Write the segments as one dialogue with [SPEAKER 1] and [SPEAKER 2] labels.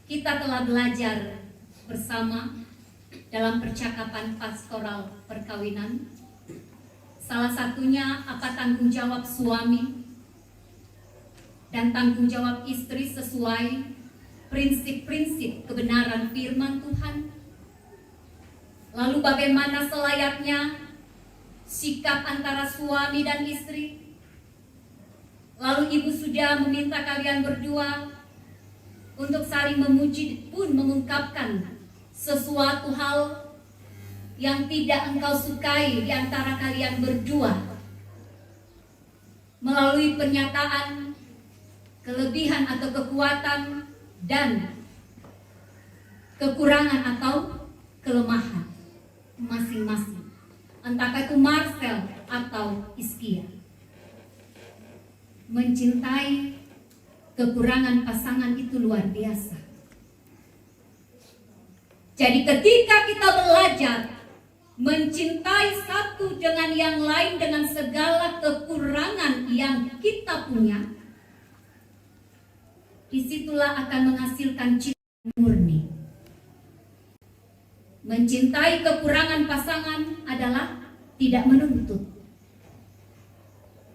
[SPEAKER 1] kita telah belajar bersama dalam percakapan pastoral perkawinan. Salah satunya apa tanggung jawab suami dan tanggung jawab istri sesuai prinsip-prinsip kebenaran firman Tuhan. Lalu bagaimana selayaknya sikap antara suami dan istri. Lalu ibu sudah meminta kalian berdua untuk saling memuji pun mengungkapkan sesuatu hal yang tidak engkau sukai di antara kalian berdua melalui pernyataan kelebihan atau kekuatan dan kekurangan atau kelemahan masing-masing, entah itu Marcel atau Iskia. Mencintai kekurangan pasangan itu luar biasa. Jadi ketika kita belajar mencintai satu dengan yang lain dengan segala kekurangan yang kita punya, disitulah akan menghasilkan cinta murni. Mencintai kekurangan pasangan adalah tidak menuntut.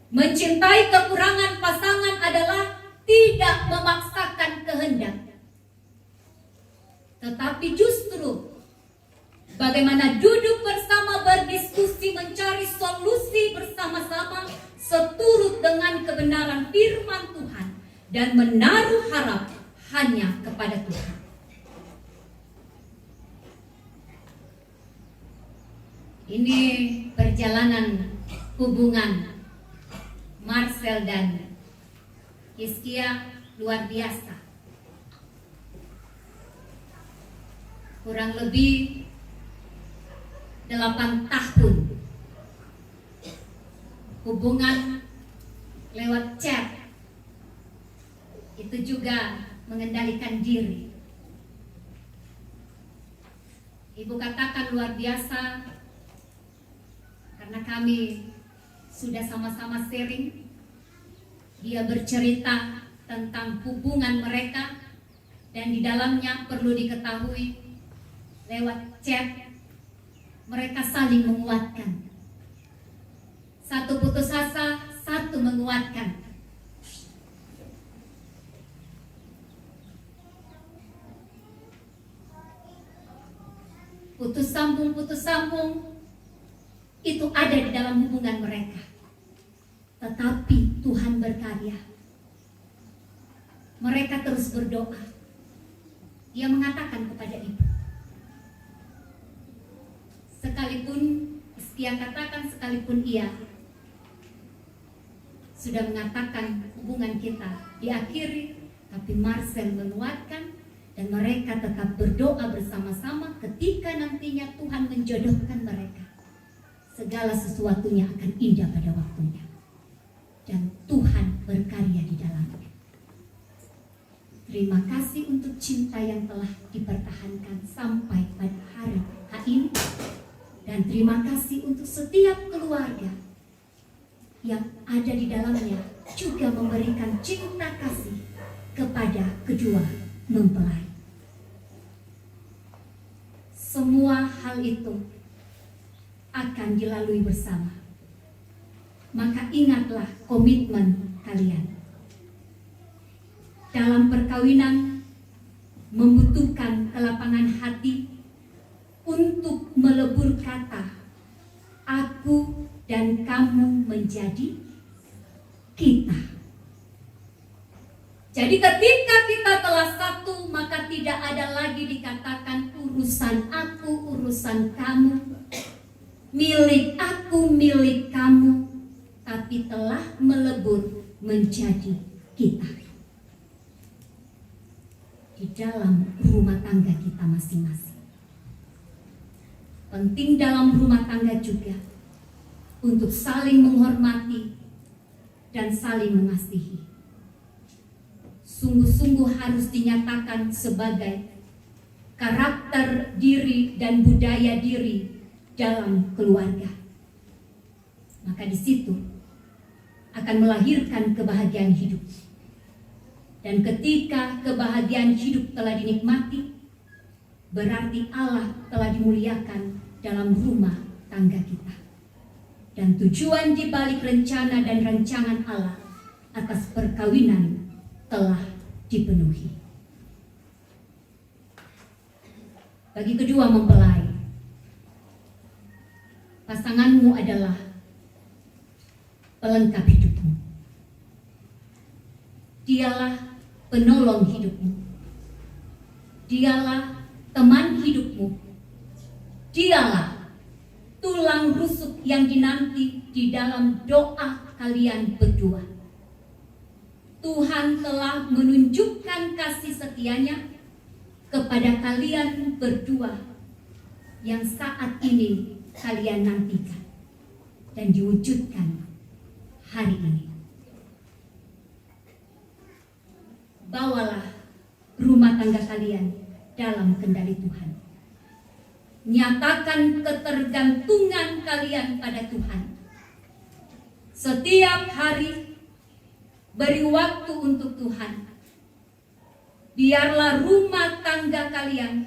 [SPEAKER 1] Mencintai kekurangan pasangan adalah tidak memaksakan kehendak. Tetapi justru bagaimana duduk bersama, berdiskusi, mencari solusi bersama-sama seturut dengan kebenaran firman Tuhan dan menaruh harap hanya kepada Tuhan. Ini perjalanan hubungan Marcel dan Iskia luar biasa. Kurang lebih 8 tahun hubungan lewat chat. Itu juga mengendalikan diri. Ibu katakan luar biasa karena kami sudah sama-sama sharing. Dia bercerita tentang hubungan mereka dan di dalamnya perlu diketahui lewat chat mereka saling menguatkan. Satu putus asa, satu menguatkan. Putus sambung itu ada di dalam hubungan mereka. Tetapi Tuhan berkarya. Mereka terus berdoa. Ia mengatakan kepada ibu, sekalipun Iskia katakan, sekalipun ia sudah mengatakan hubungan kita diakhiri, tapi Marcel menguatkan dan mereka tetap berdoa bersama-sama ketika nantinya Tuhan menjodohkan mereka. Segala sesuatunya akan indah pada waktunya. Dan Tuhan berkarya di dalamnya. Terima kasih untuk cinta yang telah dipertahankan sampai pada hari ini. Dan terima kasih untuk setiap keluarga yang ada di dalamnya juga memberikan cinta kasih kepada kedua mempelai. Semua hal itu akan dilalui bersama. Maka ingatlah komitmen kalian. Dalam perkawinan membutuhkan kelapangan hati untuk melebur kata aku dan kamu menjadi kita. Jadi ketika kita telah satu, maka tidak ada lagi dikatakan urusan aku, urusan kamu, milik aku, milik kamu, tapi telah melebur menjadi kita di dalam rumah tangga kita masing-masing. Penting dalam rumah tangga juga untuk saling menghormati dan saling mengasihi. Sungguh-sungguh harus dinyatakan sebagai karakter diri dan budaya diri dalam keluarga. Maka di situ akan melahirkan kebahagiaan hidup. Dan ketika kebahagiaan hidup telah dinikmati, berarti Allah telah dimuliakan dalam rumah tangga kita. Dan tujuan di balik rencana dan rancangan Allah atas perkawinan telah dipenuhi. Bagi kedua mempelai, pasanganmu adalah pelengkap hidupmu. Dialah penolong hidupmu. Dialah teman hidupmu. Dialah tulang rusuk yang dinanti di dalam doa kalian berdua. Tuhan telah menunjukkan kasih setianya kepada kalian berdua yang saat ini kalian nantikan dan diwujudkan hari ini. Bawalah rumah tangga kalian dalam kendali Tuhan. Nyatakan ketergantungan kalian pada Tuhan. Setiap hari beri waktu untuk Tuhan. Biarlah rumah tangga kalian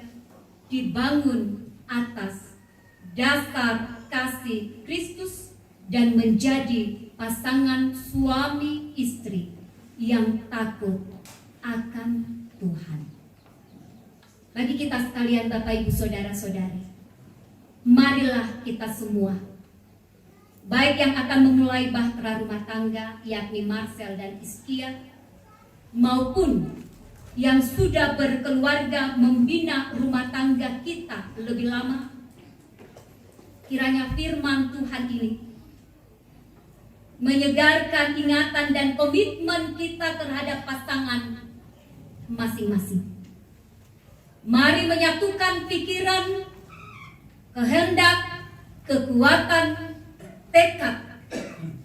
[SPEAKER 1] dibangun atas dasar kasih Kristus dan menjadi pasangan suami istri yang takut akan Tuhan. Bagi kita sekalian, Bapak Ibu Saudara-saudari, marilah kita semua, baik yang akan memulai bahtera rumah tangga yakni Marcel dan Iskia, maupun yang sudah berkeluarga membina rumah tangga kita lebih lama, kiranya firman Tuhan ini menyegarkan ingatan dan komitmen kita terhadap pasangan masing-masing. Mari menyatukan pikiran, kehendak, kekuatan, tekad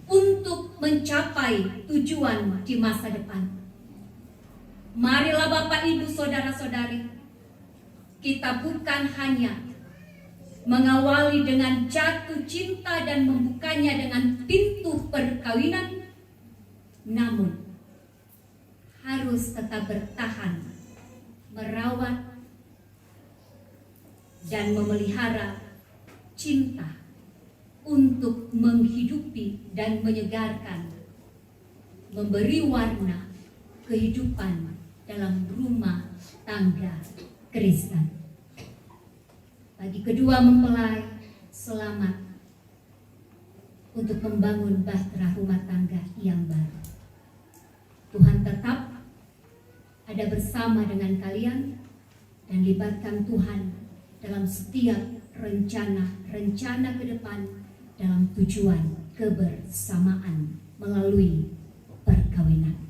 [SPEAKER 1] untuk mencapai tujuan di masa depan. Marilah Bapak Ibu Saudara-saudari, kita bukan hanya mengawali dengan jatuh cinta dan membukanya dengan pintu perkawinan, namun harus tetap bertahan, merawat, dan memelihara cinta untuk menghidupi dan menyegarkan, memberi warna kehidupan dalam rumah tangga Kristen. Bagi kedua mempelai, selamat untuk membangun bahtera rumah tangga yang baru. Tuhan tetap ada bersama dengan kalian dan libatkan Tuhan dalam setiap rencana ke depan dalam tujuan kebersamaan melalui perkawinan.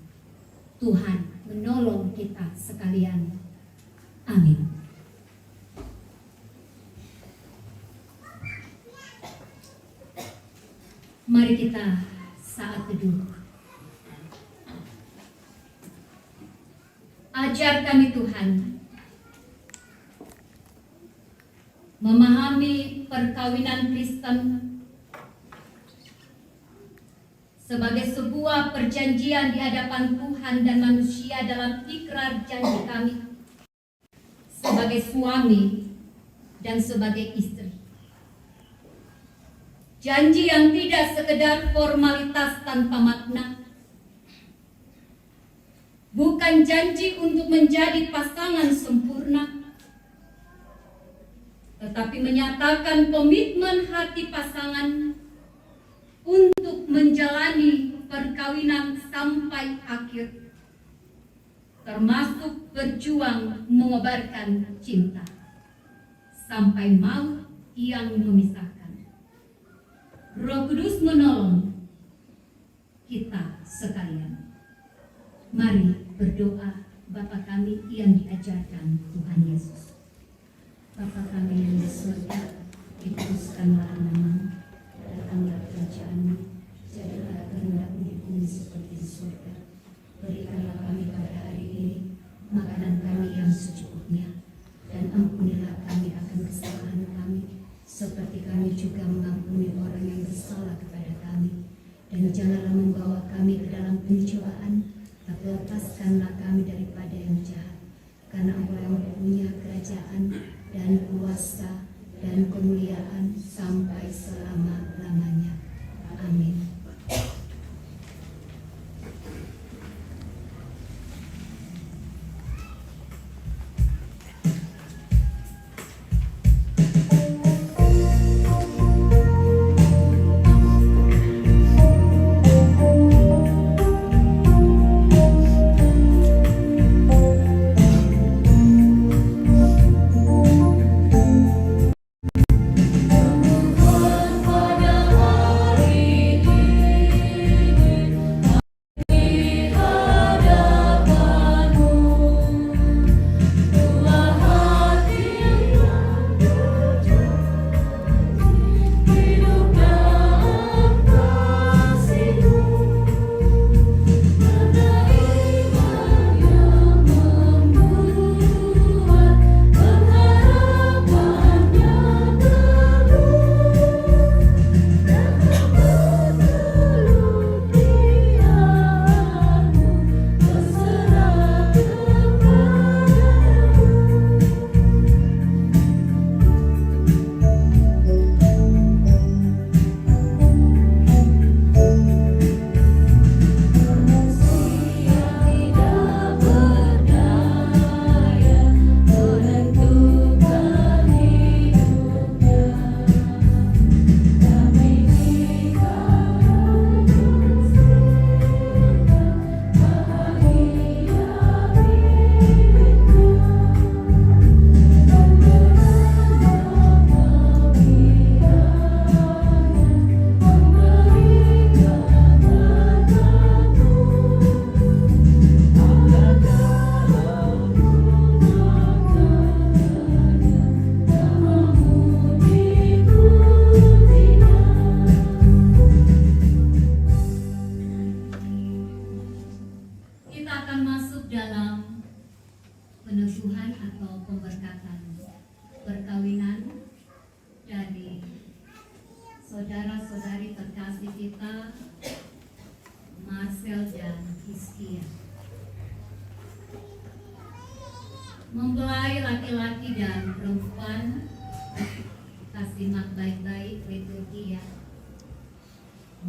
[SPEAKER 1] Tuhan menolong kita sekalian. Amin. Mari kita saat teduh. Ajar kami Tuhan memahami perkawinan Kristen sebagai sebuah perjanjian di hadapan Tuhan dan manusia dalam ikrar janji kami sebagai suami dan sebagai istri. Janji yang tidak sekedar formalitas tanpa makna, bukan janji untuk menjadi pasangan sempurna, tetapi menyatakan komitmen hati pasangan untuk menjalani perkawinan sampai akhir, termasuk berjuang mengobarkan cinta sampai maut yang memisahkan. Roh Kudus menolong kita sekalian. Mari berdoa Bapa kami yang diajarkan Tuhan Yesus. Bapa kami yang di surga, dikuduskanlah namamu, datanglah kerajaan-Mu, jadilah kehendak-Mu di bumi seperti di surga. Berikanlah kami pada hari ini makanan kami yang secukupnya, dan ampunilah kami akan kesalahan kami, seperti kami juga mengampuni orang yang bersalah kepada kami. Dan janganlah membawa kami ke dalam pencobaan, tapi lepaskanlah kami daripada yang jahat, karena Engkau yang punya kerajaan dan kuasa dan kemuliaan sampai selama-lamanya. Amin. peneguhan atau pemberkatan perkawinan dari saudara-saudari terkasih kita Marcel dan Hizkia. Mempelai laki-laki dan perempuan, kita simak baik-baik liturgi ya.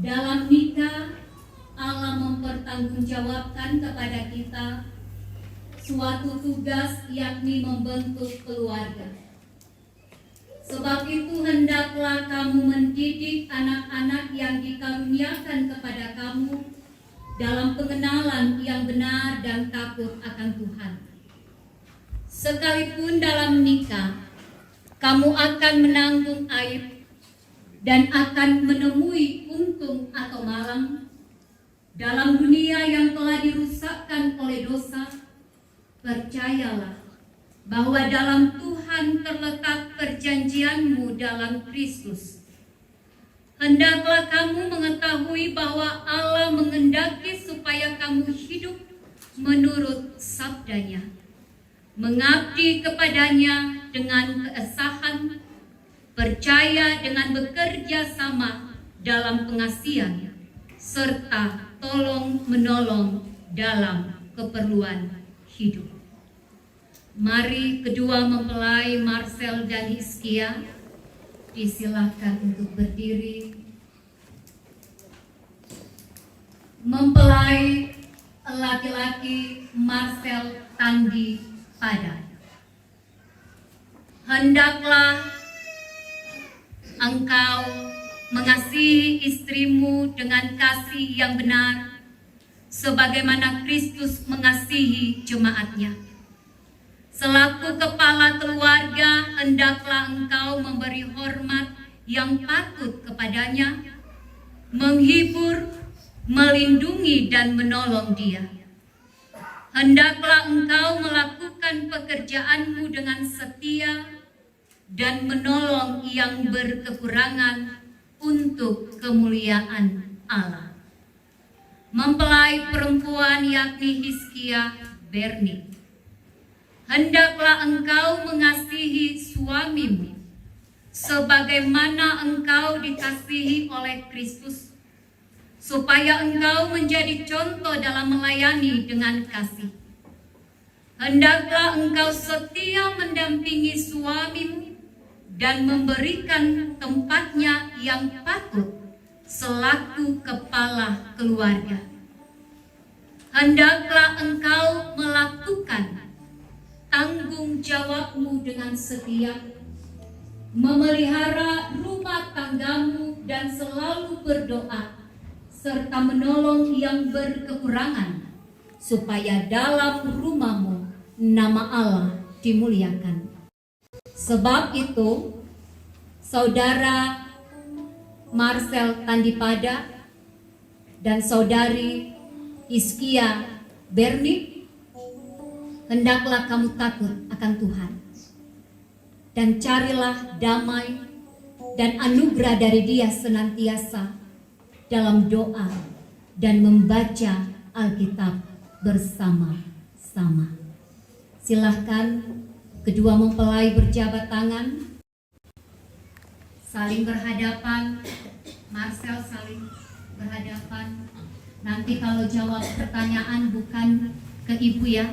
[SPEAKER 1] Dalam nikah, Allah mempertanggungjawabkan kepada kita suatu tugas, yakni membentuk keluarga. Sebab itu hendaklah kamu mendidik anak-anak yang dikaruniakan kepada kamu dalam pengenalan yang benar dan takut akan Tuhan. Sekalipun dalam nikah, kamu akan menanggung aib dan akan menemui untung atau malang dalam dunia yang telah dirusakkan oleh dosa. Percayalah bahwa dalam Tuhan terletak perjanjianmu dalam Kristus. Hendaklah kamu mengetahui bahwa Allah menghendaki supaya kamu hidup menurut sabdanya, mengabdi kepadanya dengan keesahan, percaya dengan bekerja sama dalam pengasihan, serta tolong menolong dalam keperluan hidup. Mari kedua mempelai Marcel dan Hizkia disilahkan untuk berdiri. Mempelai laki-laki Marcel Tandi Pada, hendaklah engkau mengasihi istrimu dengan kasih yang benar, sebagaimana Kristus mengasihi jemaatnya. Selaku kepala keluarga, hendaklah engkau memberi hormat yang patut kepadanya, menghibur, melindungi, dan menolong dia. Hendaklah engkau melakukan pekerjaanmu dengan setia dan menolong yang berkekurangan untuk kemuliaan Allah. Mempelai perempuan yakni Hizkia Berni, hendaklah engkau mengasihi suamimu sebagaimana engkau dikasihi oleh Kristus, supaya engkau menjadi contoh dalam melayani dengan kasih. Hendaklah engkau setia mendampingi suamimu dan memberikan tempatnya yang patut selaku kepala keluarga. Hendaklah engkau melakukan tanggung jawabmu dengan setia, memelihara rumah tanggamu dan selalu berdoa, serta menolong yang berkekurangan, supaya dalam rumahmu nama Allah dimuliakan. Sebab itu, Saudara Marcel Tandipada dan Saudari Hiskia Berni, hendaklah kamu takut akan Tuhan, dan carilah damai dan anugerah dari Dia senantiasa dalam doa dan membaca Alkitab bersama-sama. Silahkan kedua mempelai berjabat tangan, saling berhadapan. Marcel saling berhadapan. Nanti kalau jawab pertanyaan bukan ke ibu ya,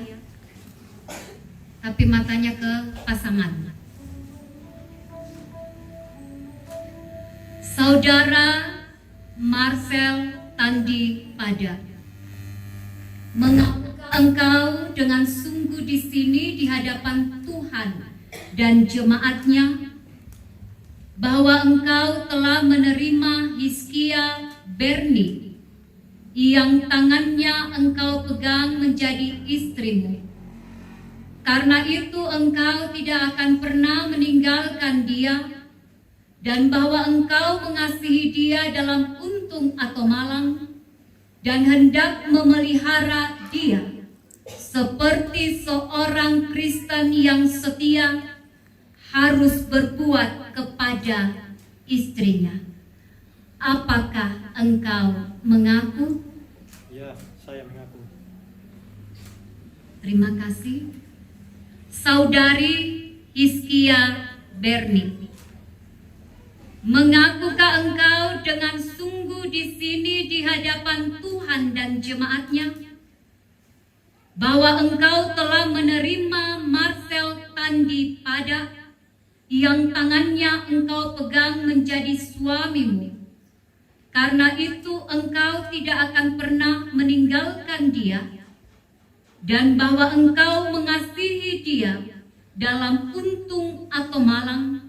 [SPEAKER 1] tapi matanya ke pasangan. Saudara Marcel Tandipada, mengapakah engkau dengan sungguh di sini di hadapan Tuhan dan jemaatnya bahwa engkau telah menerima Hiskia Berni yang tangannya engkau pegang menjadi istrimu. Karena itu engkau tidak akan pernah meninggalkan dia, dan bahwa engkau mengasihi dia dalam untung atau malang, dan hendak memelihara dia seperti seorang Kristen yang setia harus berbuat kepada istrinya. Apakah engkau mengaku?
[SPEAKER 2] Ya, saya mengaku.
[SPEAKER 1] Terima kasih. Saudari Hiskia Berni, mengakukah engkau dengan sungguh di sini di hadapan Tuhan dan jemaatnya bahwa engkau telah menerima Marcel Tandipada yang tangannya engkau pegang menjadi suamimu? Karena itu engkau tidak akan pernah meninggalkan dia, dan bahwa engkau mengasihi dia dalam untung atau malang,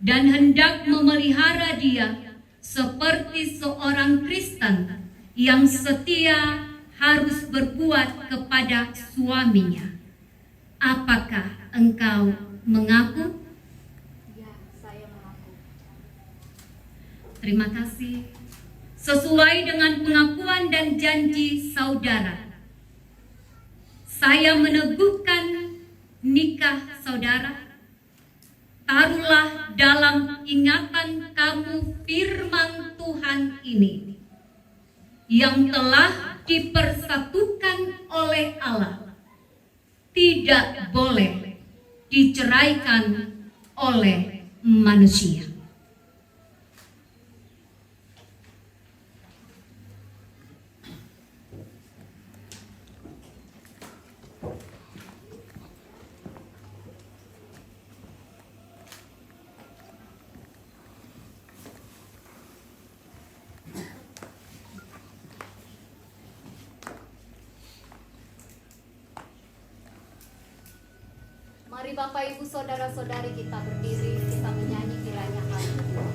[SPEAKER 1] dan hendak memelihara dia seperti seorang Kristen yang setia harus berbuat kepada suaminya. Apakah engkau mengaku?
[SPEAKER 3] Ya, saya mengaku.
[SPEAKER 1] Terima kasih. Sesuai dengan pengakuan dan janji saudara, saya meneguhkan nikah saudara. Taruhlah dalam ingatan kamu firman Tuhan ini yang telah dipersatukan oleh Allah, tidak boleh diceraikan oleh manusia.
[SPEAKER 3] Mari Bapak Ibu Saudara-saudari kita berdiri, kita menyanyi kiranya haleluya.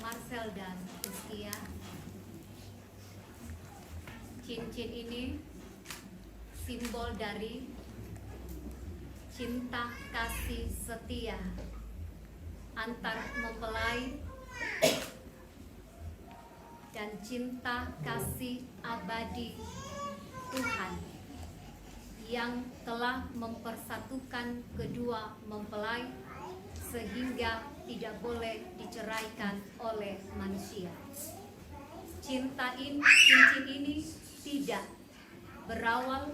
[SPEAKER 3] Marcel dan Rizkia, cincin ini simbol dari cinta kasih setia antar mempelai dan cinta kasih abadi Tuhan yang telah mempersatukan kedua mempelai sehingga tidak boleh diceraikan oleh manusia. Cincin ini tidak berawal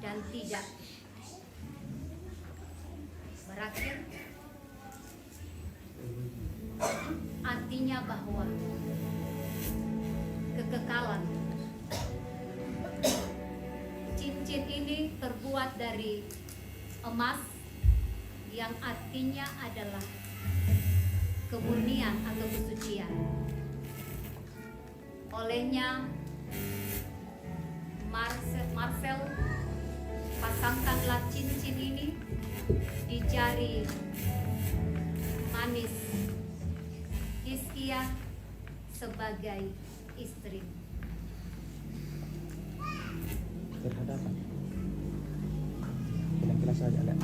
[SPEAKER 3] dan tidak berakhir. Artinya bahwa kekekalan. Cincin ini terbuat dari emas yang artinya adalah kemurnian atau kesucian. Olehnya Marcel pasangkanlah cincin ini di jari manis Rizkia sebagai istri.
[SPEAKER 4] Berhadapan. Kira-kira saja ada.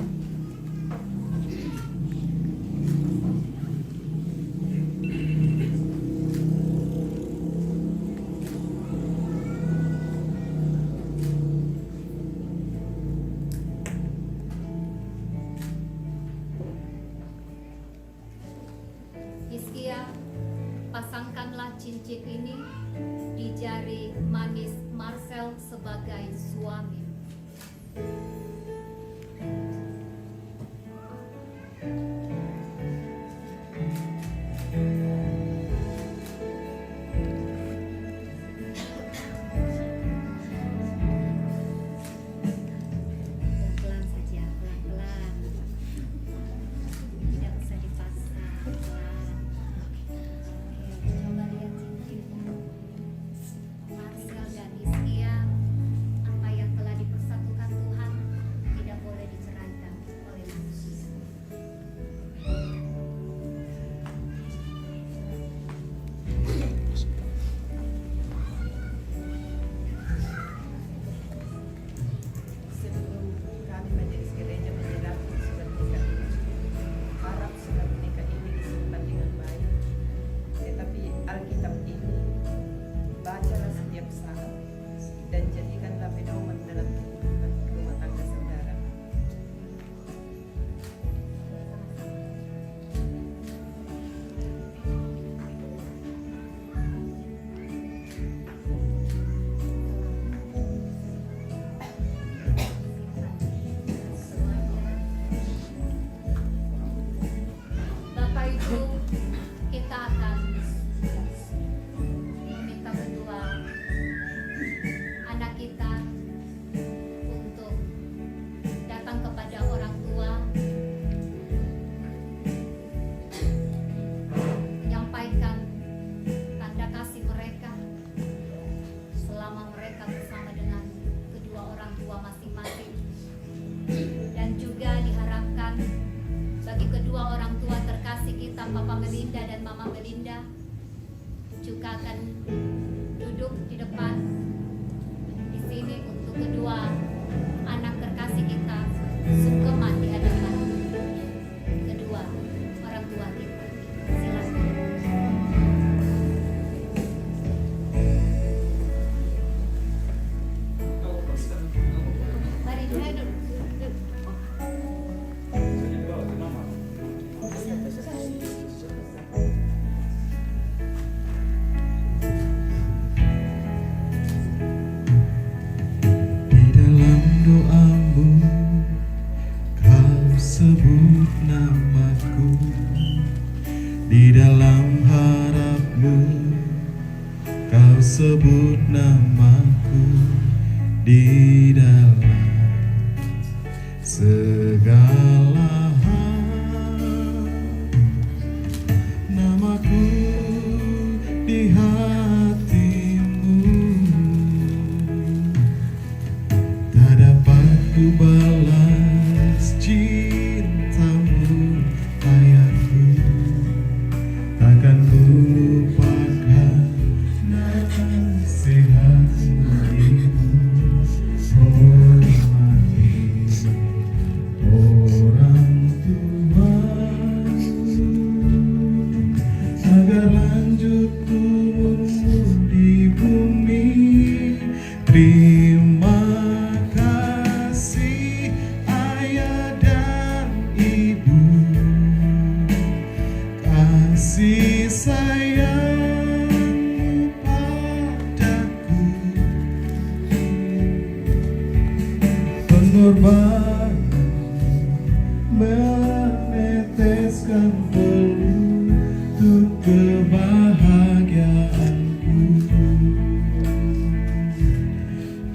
[SPEAKER 3] Rizkia, pasangkanlah cincin ini di jari manis Marcel sebagai suami. Pelan-pelan saja, pelan-pelan. Tidak usah dipaksa. Pelan. Oke, coba lihat cincinnya. Marcel dan Rizkia, apa yang telah dipersatukan Tuhan tidak boleh diceraikan oleh manusia.
[SPEAKER 5] Sebelum kami majelis gereja menyerahkan surat nikah ini, harap surat nikah ini disimpan dengan baik. Tetapi Alkitab ini bacalah setiap saat dan jadikanlah pedoman dalam kehidupan rumah tangga saudara.
[SPEAKER 3] Bapak Ibu, kita akan meminta kedua anak kita untuk datang kepada orang tua, menyampaikan tanda kasih mereka selama mereka bersama dengan kedua orang tua masing-masing, dan juga diharapkan bagi kedua orang tua terkasih kita, Papa Melinda dan Mama Melinda, juga akan duduk di depan di sini untuk kedua anak terkasih kita sungkeman di hadapan kedua orang tua kita. Silakan. Mari duduk.
[SPEAKER 6] sebut namaku di dalam segala hal, namaku di hatimu tak dapat ku balas cintamu ayahku, takkan ku lupakan nasihatmu ibu. Hormati orang tua agar lanjut tumbuh di bumi. Terima kasih ayah dan ibu, kasih sayangmu padaku, pengorbanan meneteskan peluh untuk kebahagiaanku.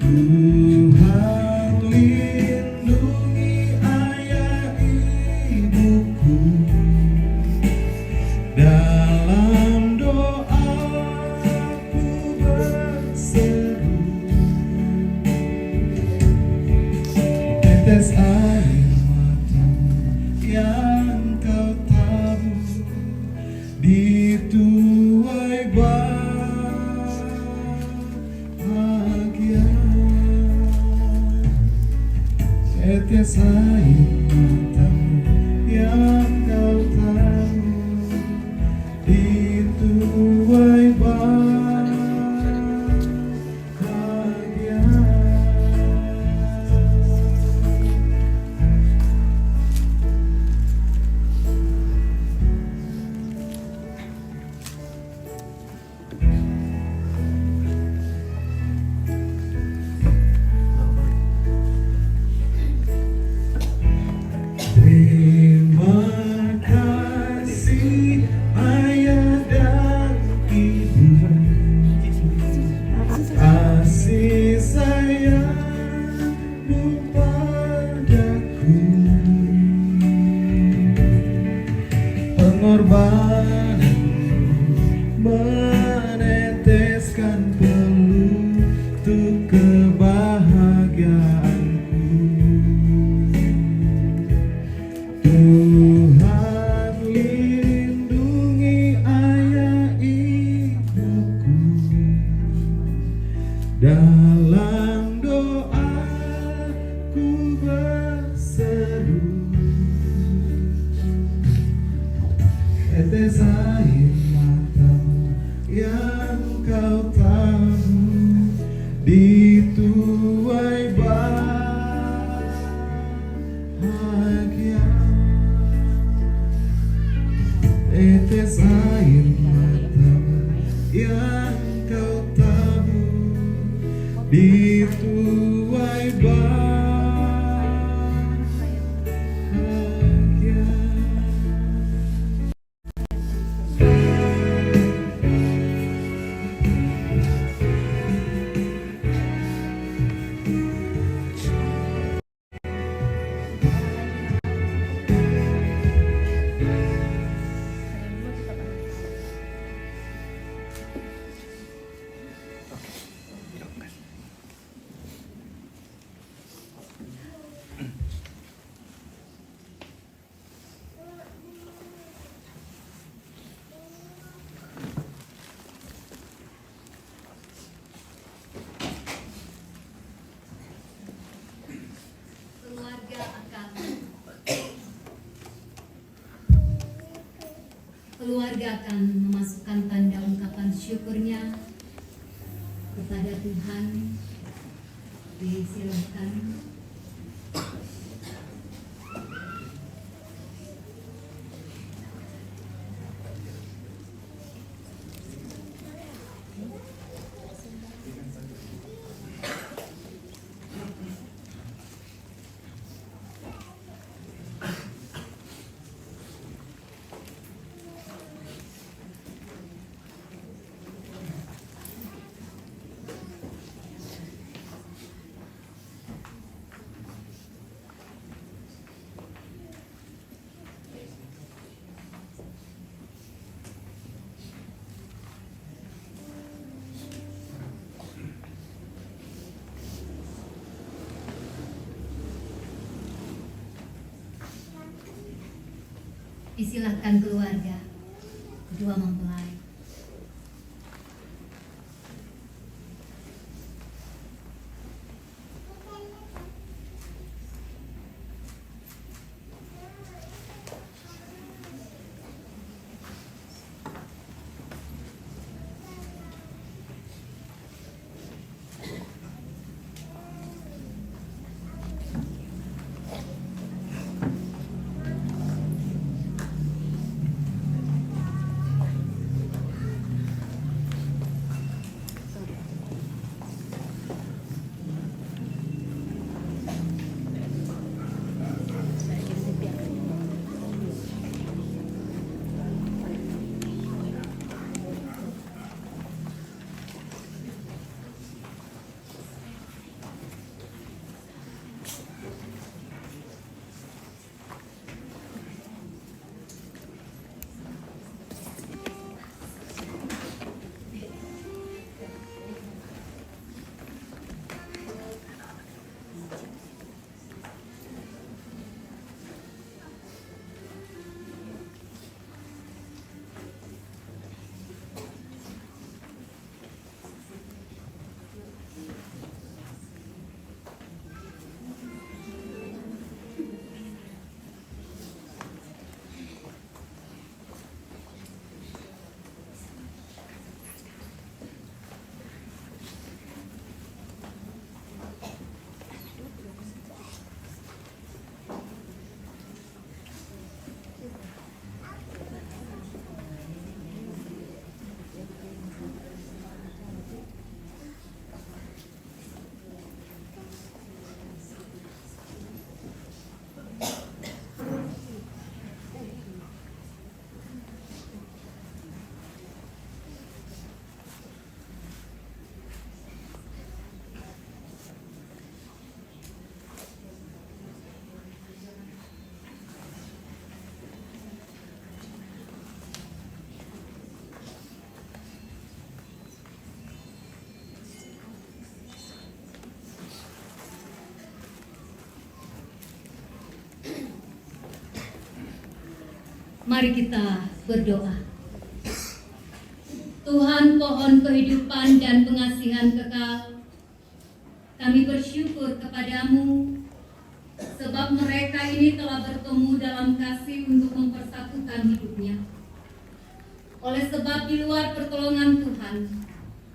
[SPEAKER 6] Tuhan lindungi ayah ibuku, dalam doaku berseru, tetes air mata yang kau tabur dituai bahagia. Tetes air matamu yang kau tabur dituai bahagia. Terima kasih ayah dan ibu, kasih sayangmu padaku, pengorbanan meneteskan peluh untuk kebahagiaanku. Tuhan lindungi ayah ibuku, dalam doaku berseru, tetes air matamu yang kau tabur dituai bahagia. Tetes air matamu yang kau tabur dituai bahagia.
[SPEAKER 1] Keluarga akan memasukkan tanda ungkapan syukurnya kepada Tuhan. Disilahkan. Disilahkan keluarga, kedua mempelai. Mari kita berdoa. Tuhan pohon kehidupan dan pengasihan kekal, kami bersyukur kepadamu sebab mereka ini telah bertemu dalam kasih untuk mempersatukan hidupnya. Oleh sebab di luar pertolongan Tuhan,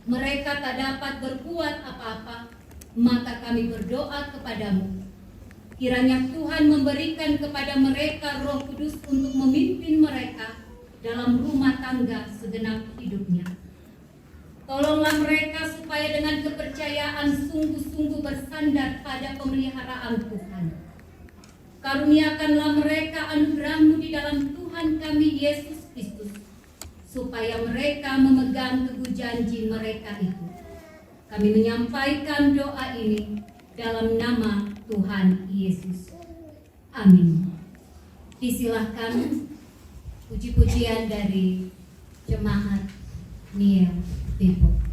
[SPEAKER 1] mereka tak dapat berbuat apa-apa, maka kami berdoa kepadamu. Kiranya Tuhan memberikan kepada mereka Roh Kudus untuk memimpin mereka dalam rumah tangga segenap hidupnya. Tolonglah mereka supaya dengan kepercayaan sungguh-sungguh bersandar pada pemeliharaan Tuhan. Karuniakanlah mereka anugerah-Mu di dalam Tuhan kami Yesus Kristus, supaya mereka memegang teguh janji mereka itu. Kami menyampaikan doa ini dalam nama Tuhan Yesus. Amin. Disilahkan puji-pujian dari Jemaat Niel Depok.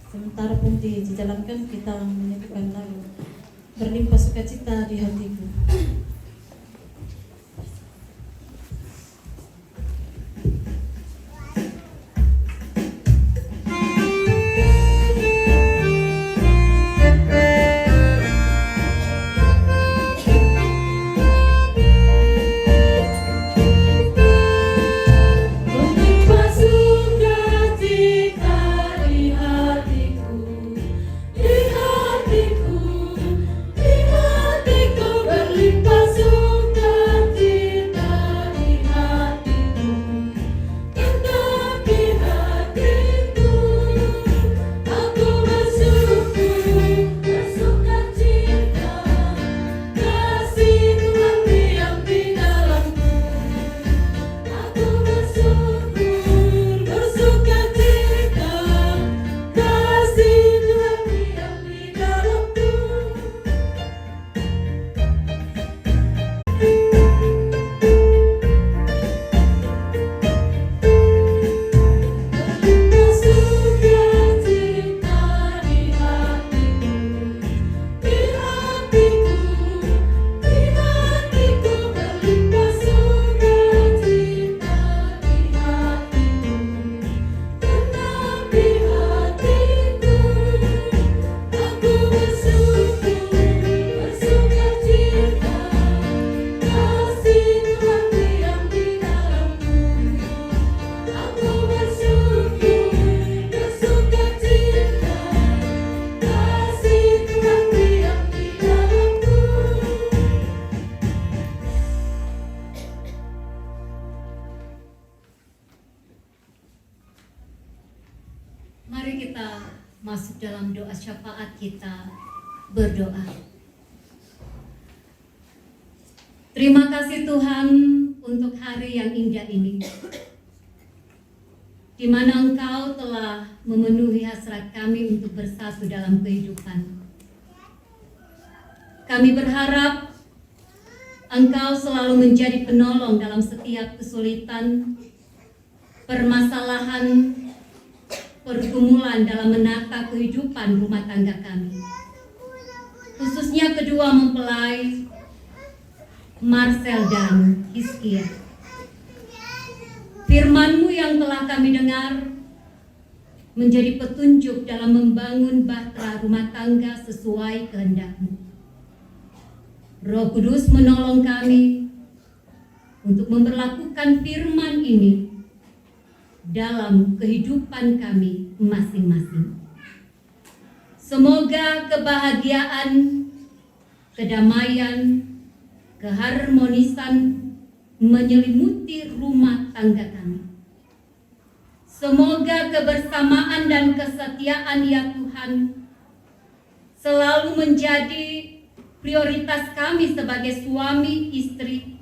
[SPEAKER 7] Sementara pun dijalankan, kita menyanyikan lagu Berlimpah Sukacita di Hatiku.
[SPEAKER 8] Berlimpah sukacita di hatiku, di hatiku, di hatiku. Berlimpah sukacita di hatiku, tetapi hatiku aku bersyukur, bersukacita, kasih Tuhan diam di dalamku. Aku bersyukur, bersukacita, kasih Tuhan diam di dalamku. Berlimpah sukacita di hatiku, di hatiku, di hatiku. Berlimpah sukacita di hatiku, tetapi hatiku aku bersyukur, bersukacita, kasih Tuhan diam di dalamku. Aku bersyukur, bersukacita, kasih Tuhan diam di dalamku.
[SPEAKER 1] Mari kita masuk dalam doa syafaat kita, berdoa. Terima kasih Tuhan untuk hari yang indah ini, di mana Engkau telah memenuhi hasrat kami untuk bersatu dalam kehidupan. Kami berharap Engkau selalu menjadi penolong dalam setiap kesulitan, permasalahan, pergumulan dalam menata kehidupan rumah tangga kami. Khususnya kedua mempelai Marcel dan Hizkia. Firman-Mu yang telah kami dengar menjadi petunjuk dalam membangun bahtera rumah tangga sesuai kehendak-Mu. Roh Kudus menolong kami untuk memperlakukan firman ini dalam kehidupan kami masing-masing. Semoga kebahagiaan, kedamaian, keharmonisan menyelimuti rumah tangga kami. Semoga kebersamaan dan kesetiaan ya Tuhan selalu menjadi prioritas kami sebagai suami istri,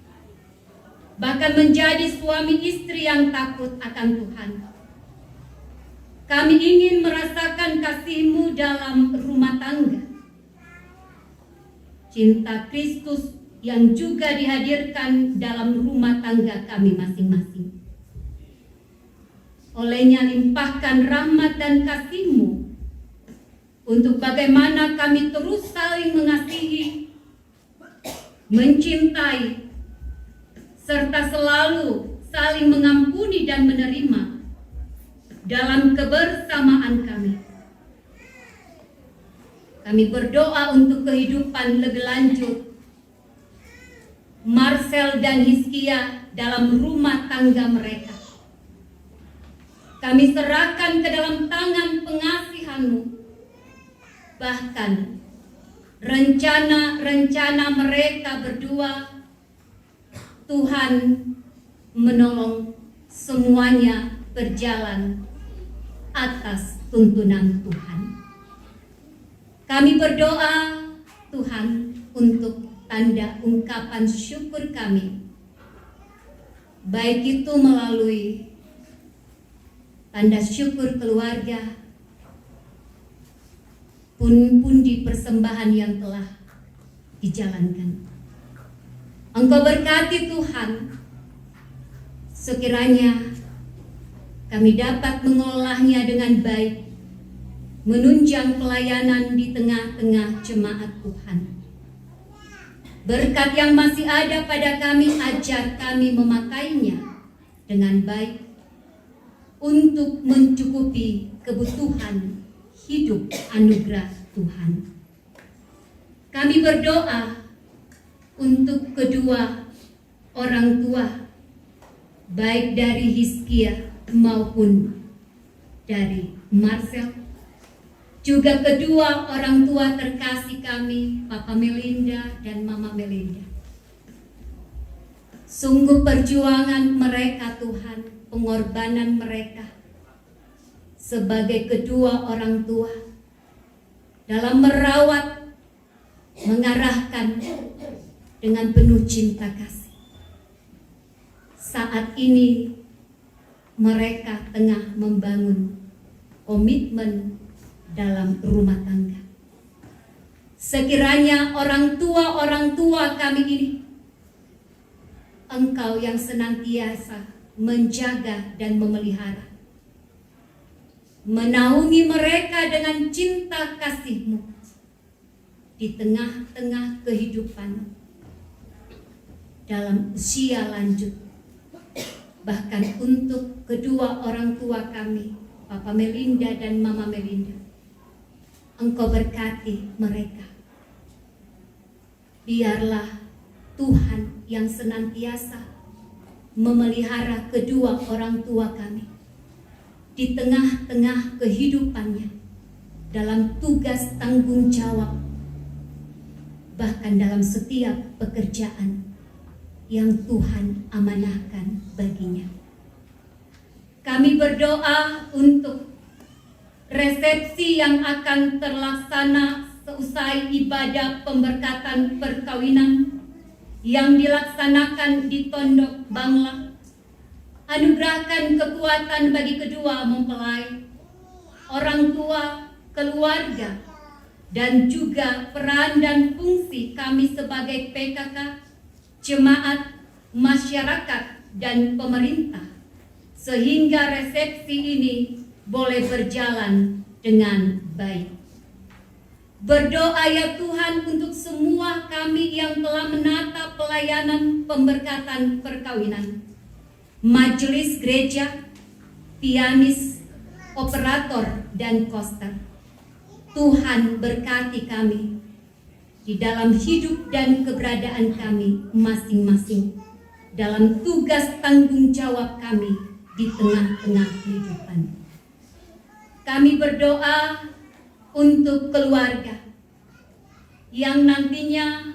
[SPEAKER 1] bahkan menjadi suami istri yang takut akan Tuhan. Kami ingin merasakan kasih-Mu dalam rumah tangga, cinta Kristus yang juga dihadirkan dalam rumah tangga kami masing-masing. Olehnya limpahkan rahmat dan kasih-Mu untuk bagaimana kami terus saling mengasihi, mencintai, serta selalu saling mengampuni dan menerima dalam kebersamaan kami. Kami berdoa untuk kehidupan lebih lanjut Marcel dan Hizkia dalam rumah tangga mereka. Kami serahkan ke dalam tangan pengasihan-Mu. Bahkan rencana-rencana mereka berdua, Tuhan menolong semuanya berjalan atas tuntunan Tuhan. Kami berdoa Tuhan untuk tanda ungkapan syukur kami, baik itu melalui tanda syukur keluarga, pundi persembahan yang telah dijalankan. Engkau berkati Tuhan, sekiranya kami dapat mengolahnya dengan baik menunjang pelayanan di tengah-tengah jemaat Tuhan. Berkat yang masih ada pada kami, ajar kami memakainya dengan baik untuk mencukupi kebutuhan hidup anugerah Tuhan. Kami berdoa untuk kedua orang tua, baik dari Hizkia maupun dari Marcel, juga kedua orang tua terkasih kami, Papa Melinda dan Mama Melinda. Sungguh perjuangan mereka Tuhan, pengorbanan mereka sebagai kedua orang tua dalam merawat, mengarahkan dengan penuh cinta kasih. Saat ini mereka tengah membangun komitmen dalam rumah tangga. Sekiranya orang tua kami ini, Engkau yang senantiasa menjaga dan memelihara, menaungi mereka dengan cinta kasih-Mu di tengah-tengah kehidupan dalam usia lanjut. Bahkan untuk kedua orang tua kami, Papa Melinda dan Mama Melinda, Engkau berkati mereka. Biarlah Tuhan yang senantiasa memelihara kedua orang tua kami di tengah-tengah kehidupannya dalam tugas tanggung jawab, bahkan dalam setiap pekerjaan yang Tuhan amanahkan baginya. Kami berdoa untuk resepsi yang akan terlaksana seusai ibadah pemberkatan perkawinan yang dilaksanakan di Tondok Bangla. Anugerahkan kekuatan bagi kedua mempelai, orang tua, keluarga, dan juga peran dan fungsi kami sebagai PKK, jemaat, masyarakat, dan pemerintah, sehingga resepsi ini boleh berjalan dengan baik. Berdoa ya Tuhan untuk semua kami yang telah menata pelayanan pemberkatan perkawinan, majelis gereja, pianis, operator, dan koster. Tuhan berkati kami di dalam hidup dan keberadaan kami masing-masing, dalam tugas tanggung jawab kami di tengah-tengah kehidupan. Kami berdoa untuk keluarga yang nantinya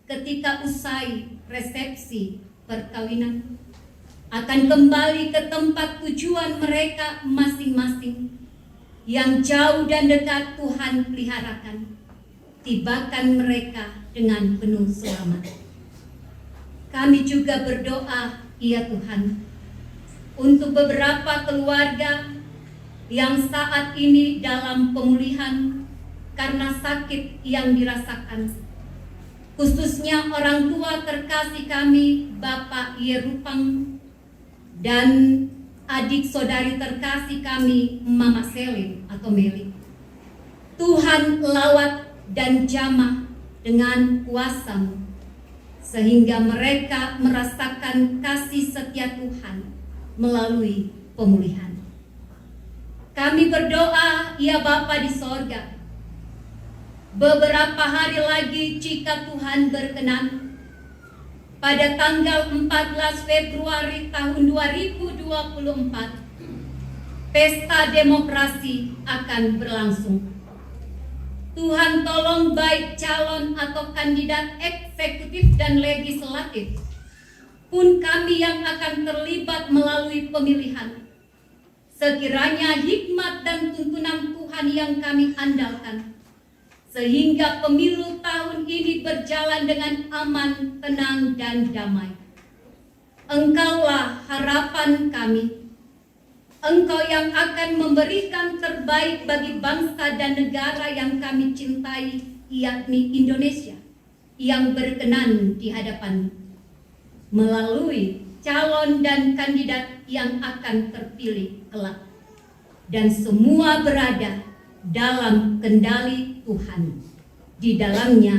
[SPEAKER 1] ketika usai resepsi perkawinan akan kembali ke tempat tujuan mereka masing-masing. Yang jauh dan dekat Tuhan peliharakan, tibakan mereka dengan penuh selamat. Kami juga berdoa ya Tuhan untuk beberapa keluarga yang saat ini dalam pemulihan karena sakit yang dirasakan, khususnya orang tua terkasih kami Bapak Yerupang dan adik saudari terkasih kami Mama Selin atau Meli. Tuhan lawat dan jamah dengan kuasa-Mu sehingga mereka merasakan kasih setia Tuhan melalui pemulihan. Kami berdoa ya Bapa di sorga, beberapa hari lagi jika Tuhan berkenan, pada tanggal 14 Februari tahun 2024, pesta demokrasi akan berlangsung. Tuhan tolong baik calon atau kandidat eksekutif dan legislatif pun kami yang akan terlibat melalui pemilihan. Sekiranya hikmat dan tuntunan Tuhan yang kami andalkan, sehingga pemilu tahun ini berjalan dengan aman, tenang, dan damai. Engkaulah harapan kami. Engkau yang akan memberikan terbaik bagi bangsa dan negara yang kami cintai, yakni Indonesia, yang berkenan di hadapan melalui calon dan kandidat yang akan terpilih kelak. Dan semua berada dalam kendali Tuhan. Di dalamnya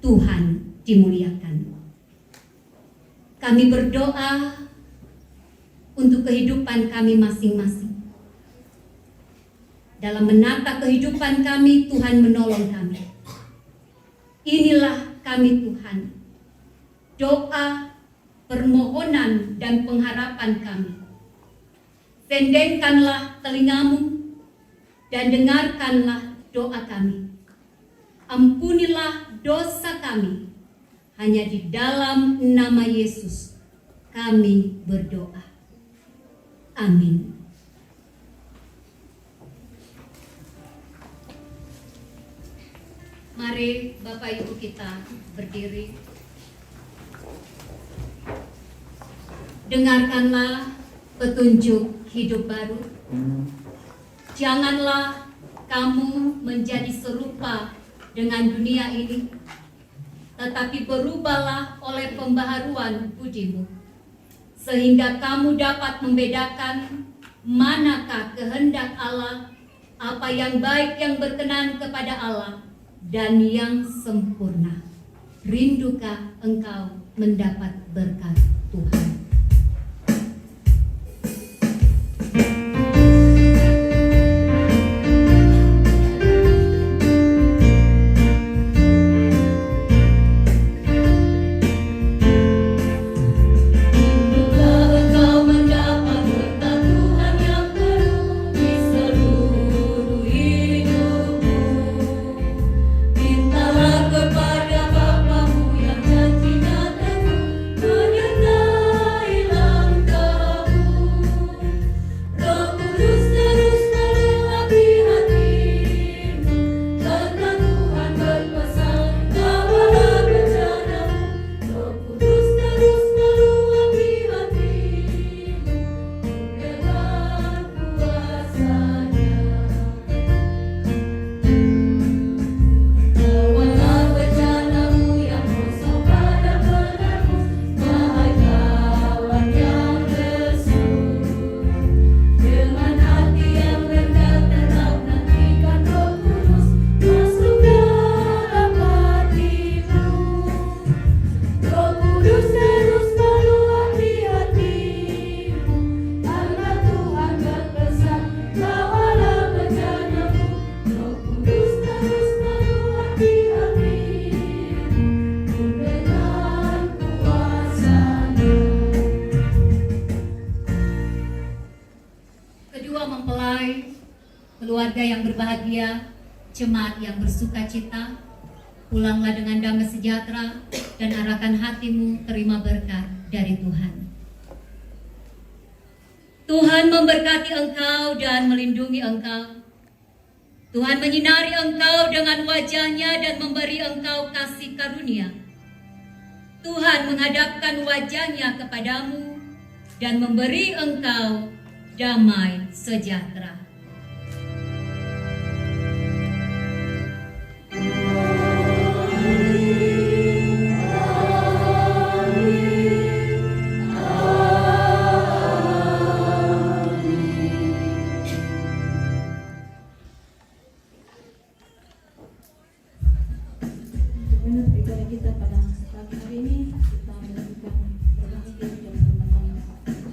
[SPEAKER 1] Tuhan dimuliakan. Kami berdoa untuk kehidupan kami masing-masing. Dalam menata kehidupan kami, Tuhan menolong kami. Inilah kami Tuhan. Doa, permohonan, dan pengharapan kami. Sendengkanlah telingamu dan dengarkanlah doa kami. Ampunilah dosa kami. Hanya di dalam nama Yesus kami berdoa. Amin. Mari Bapak Ibu kita berdiri. Dengarkanlah petunjuk hidup baru. Janganlah kamu menjadi serupa dengan dunia ini, tetapi berubahlah oleh pembaharuan budimu, sehingga kamu dapat membedakan manakah kehendak Allah, apa yang baik, yang berkenan kepada Allah, dan yang sempurna. Rindukah engkau mendapat berkat Tuhan? Keluarga yang berbahagia, jemaat yang bersukacita, pulanglah dengan damai sejahtera dan arahkan hatimu terima berkat dari Tuhan. Tuhan memberkati engkau dan melindungi engkau. Tuhan menyinari engkau dengan wajahnya dan memberi engkau kasih karunia. Tuhan menghadapkan wajahnya kepadamu dan memberi engkau damai sejahtera.
[SPEAKER 7] Ibadah kita pada pagi hari ini, kita melakukan berbahagia dan bermanfaat.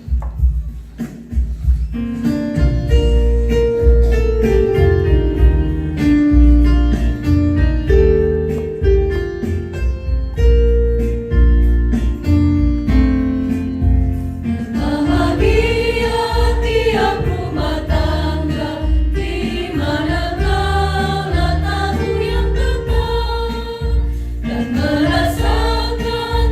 [SPEAKER 8] Bahagia tiap rumah tangga, di mana kau tahu yang kekal dan merasakan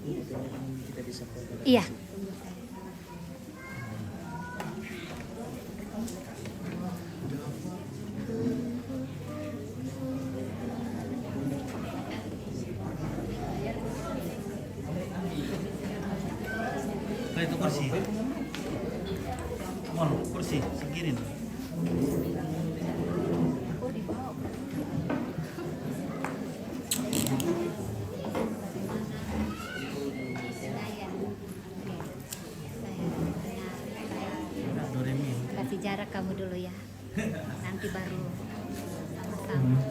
[SPEAKER 4] Kita bisa foto.
[SPEAKER 3] Iya.
[SPEAKER 9] Itu kursi. Mon, kursi, singkirin. Doremi.
[SPEAKER 3] Kasih jarak kamu dulu ya. Nanti baru sama-sama.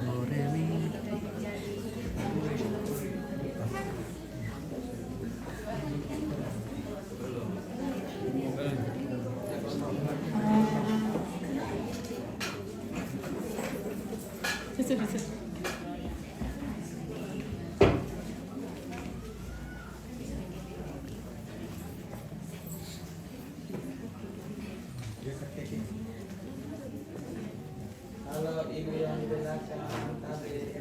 [SPEAKER 9] Doremi.
[SPEAKER 6] Halo ibu yang di belakang tadi.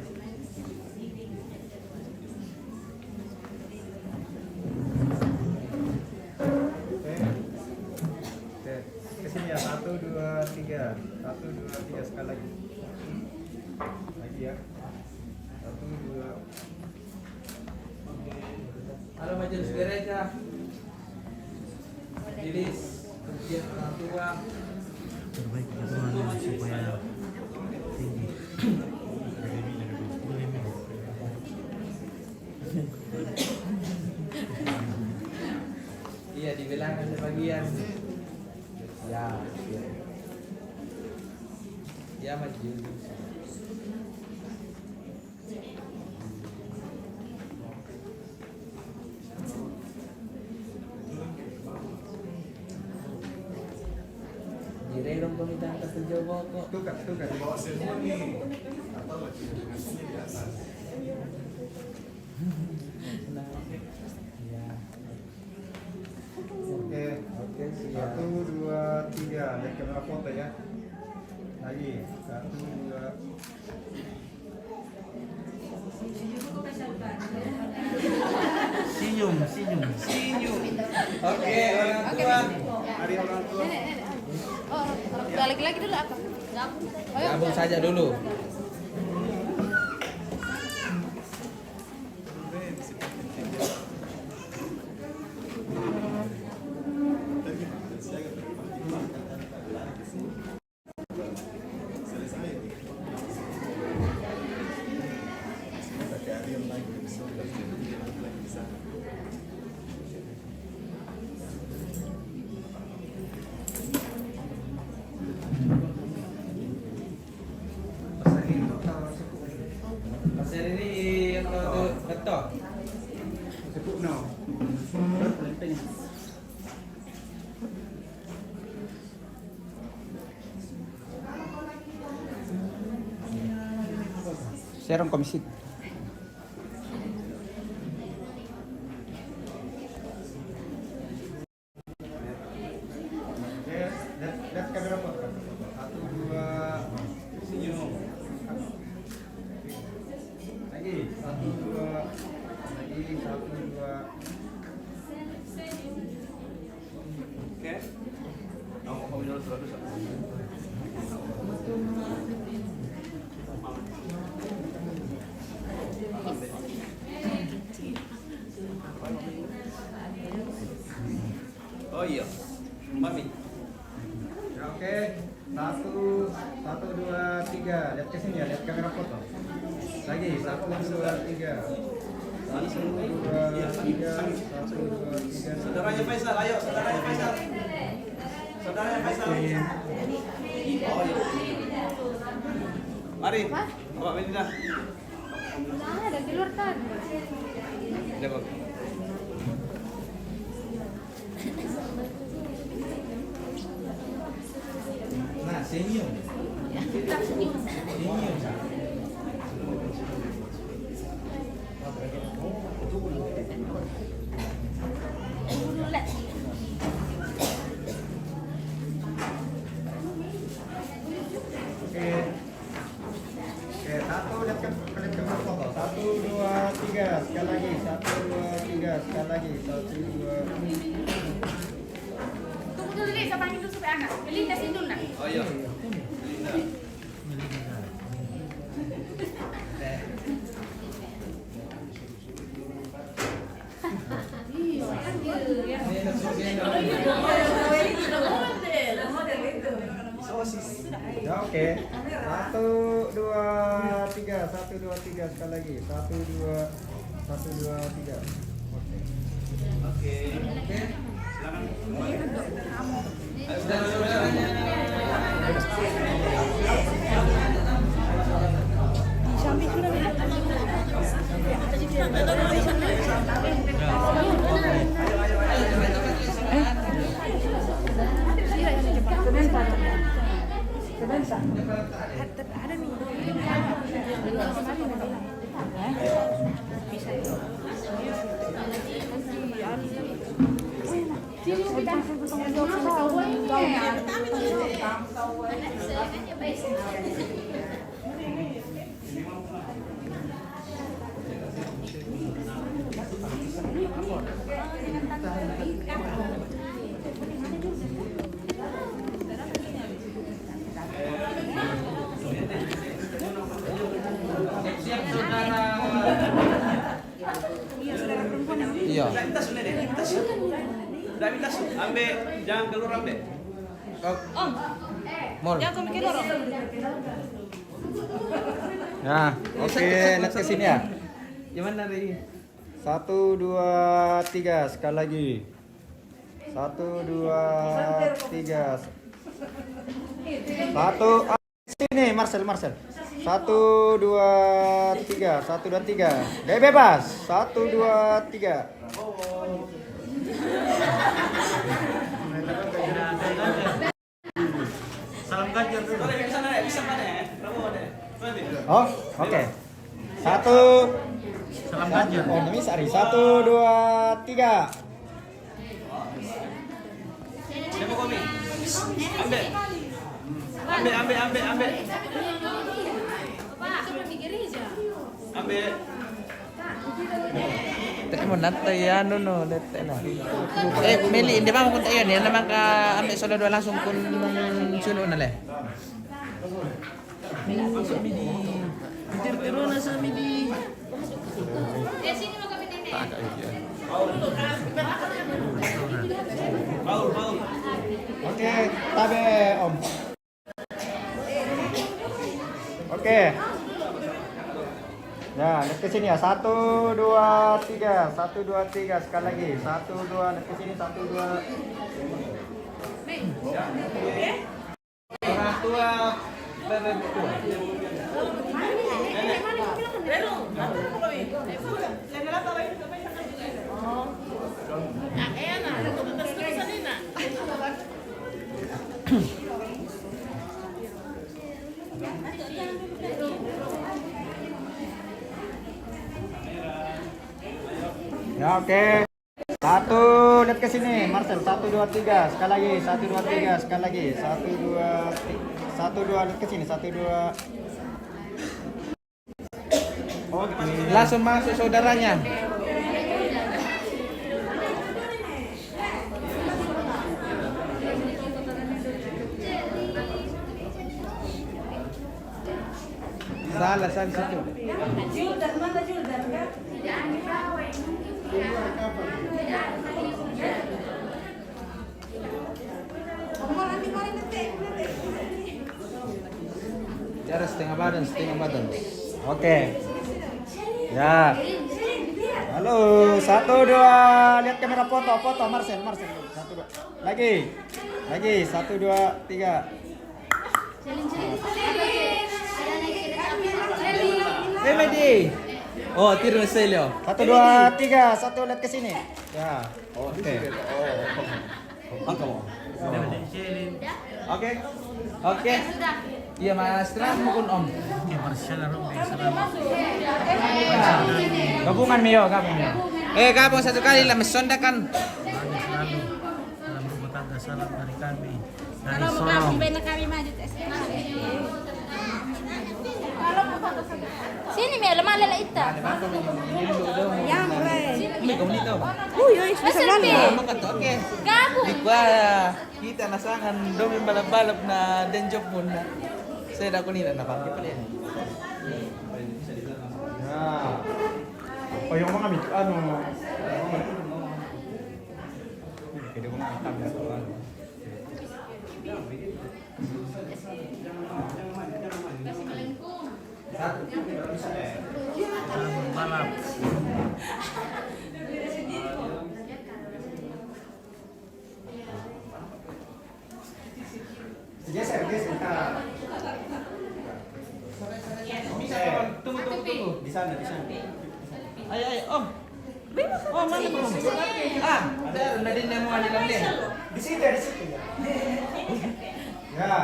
[SPEAKER 6] Oke. Kesini ya, 1, 2, 3. 1, 2, 3 sekali lagi. Lagi ya. 1, 2. Halo majelis gereja. Dilis kerja orang tua.
[SPEAKER 9] Terbaik ya Tuhan supaya tinggi.
[SPEAKER 6] Iya, dibilang ada bagian. Ya, ya. Ya maju. Jirai dong pemintaan ke Jawa kok. Tukar dibawa semua nih. Atau lagi ngasihnya di atas. Nah, ya. Oke, siap. 1, 2, 3. Lihat kamera foto ya. Lagi. 1, 2.
[SPEAKER 9] Senyum.
[SPEAKER 6] Oke, orang tua. Hari orang tua.
[SPEAKER 7] Balik lagi dulu apa?
[SPEAKER 6] Gabung saja dulu. Pasal ini yang betul. Sebut no. Serong komisi. Lihat kamera foto. 1, 2, senyum. Lagi 1, 2, lagi 1, 2. Oke. Kamu jual 100. Oh iya, mami. Oke, 1, 2, 3. Lihat ke sini ya, lihat kamera foto. Lagi 1, 2, 3. 1, 2, 3. 1, 2, 3. Saudaranya Faisal, ayo saudaranya Faisal. Saudaranya Faisal. Oh iya. Mari, Bapak Melinda.
[SPEAKER 7] Nah, ada di luar kan.
[SPEAKER 6] Udah, Bapak. Nah, senyum. Senyum. Oke, 1, lihat ke foto. 1, 2, 3. Sekali lagi. 1, sekali lagi 1 2.
[SPEAKER 7] Tunggu dulu deh, saya panggil dulu supaya anak. Belinda sindul nak.
[SPEAKER 6] Oh iya. Ya oke. 1 2 3 1 2 3 sekali lagi 1 2 3. Oke. Oke.
[SPEAKER 4] Iya.
[SPEAKER 2] Ambil, jangan keluar ambil.
[SPEAKER 4] Mall.
[SPEAKER 6] Nah, oke, lihat ke sini ya.
[SPEAKER 4] Gimana nih?
[SPEAKER 6] 1 2 3 sekali lagi. 1 2 3. Sini Marcel. 1 2 3. 1 2 3. Gaya bebas. 1 2 3.
[SPEAKER 9] Salam ganjar dulu.
[SPEAKER 6] Oh, oke. 1
[SPEAKER 9] Salam ganjar.
[SPEAKER 6] Oh, ini Sari. 1 2 3.
[SPEAKER 2] Siapa komi? Ambil. Ambil.
[SPEAKER 4] Teka mo natay ano no, lete na. Mili, hindi ba mo kung tayo yan naman ka ambil solo dua langsung kun suno na le. Tiro na sa midi.
[SPEAKER 7] Sini mau kami nenek.
[SPEAKER 2] Paul.
[SPEAKER 6] Oke, tabe Om. Oke. Nah, lihat ke sini ya. 1 2 3. 1 2 3 sekali lagi. 1 2 lihat ke sini 1 2.
[SPEAKER 2] Orang tua.
[SPEAKER 6] Ya oke. 1 lihat ke sini Marcel. 1 2 3 sekali lagi. 1 2 3 sekali lagi. 1 2 lihat ke sini 1 2. Oke.
[SPEAKER 4] Langsung masuk saudaranya. Salah situ. Cara setengah badan.
[SPEAKER 6] Oke. Ya. Halo, 1 2 lihat kamera foto Marcel. 1 2. Lagi. 1 2 3.
[SPEAKER 4] Medi. Oh, tiro na sa'yo.
[SPEAKER 6] 1 2 3. 1 lihat ke sini. Ya. Oke.
[SPEAKER 4] Oke. Iya Mas, terang mukun Om.
[SPEAKER 6] Gabungan Mio.
[SPEAKER 4] Gabung satu kali lah, mesonda kan.
[SPEAKER 9] Selalu dalam rumah tangga salam dari kami dari Sorong.
[SPEAKER 7] Kami maju tes.
[SPEAKER 3] Sini mi lemah lela ita.
[SPEAKER 4] Yang Umi kau ni tau.
[SPEAKER 3] Bisa lali.
[SPEAKER 4] Maka tu okey.
[SPEAKER 3] Gabu.
[SPEAKER 4] Di kwa kita nasangan domi balap-balap na denjok pun na. Saya dah kunina na pakai pala yan.
[SPEAKER 6] Ya. Oh, yung mga ano. Pwede ko makita na ito.
[SPEAKER 9] Balap.
[SPEAKER 6] Geser.
[SPEAKER 4] Tunggu.
[SPEAKER 6] Di sana.
[SPEAKER 4] Ay, Om. Oh, mana Om? Ah, ada din mo ani lang din.
[SPEAKER 6] Di situ ya. Ya.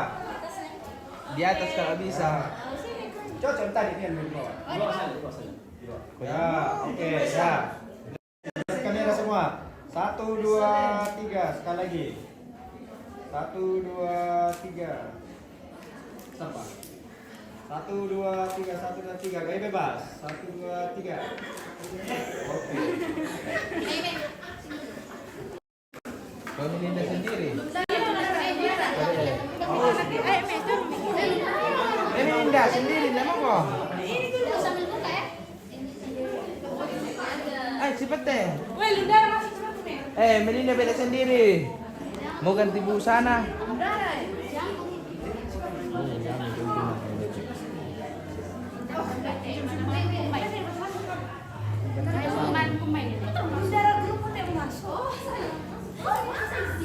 [SPEAKER 4] Di atas kalau bisa.
[SPEAKER 6] Cocok tadi dia di bawah. Di bawah sana. Ya, oke, ya. Dari kamera semua. 1, 2, 3. Sekali lagi. 1, 2, 3. Siapa? 1, 2, 3. 1, 2, 3. Gaya bebas. 1, 2, 3. Oke.
[SPEAKER 4] Kau melinda sendiri. Melinda sendiri nama kau. Ay, cepat deh. Melinda beda sendiri. Mau ganti busana.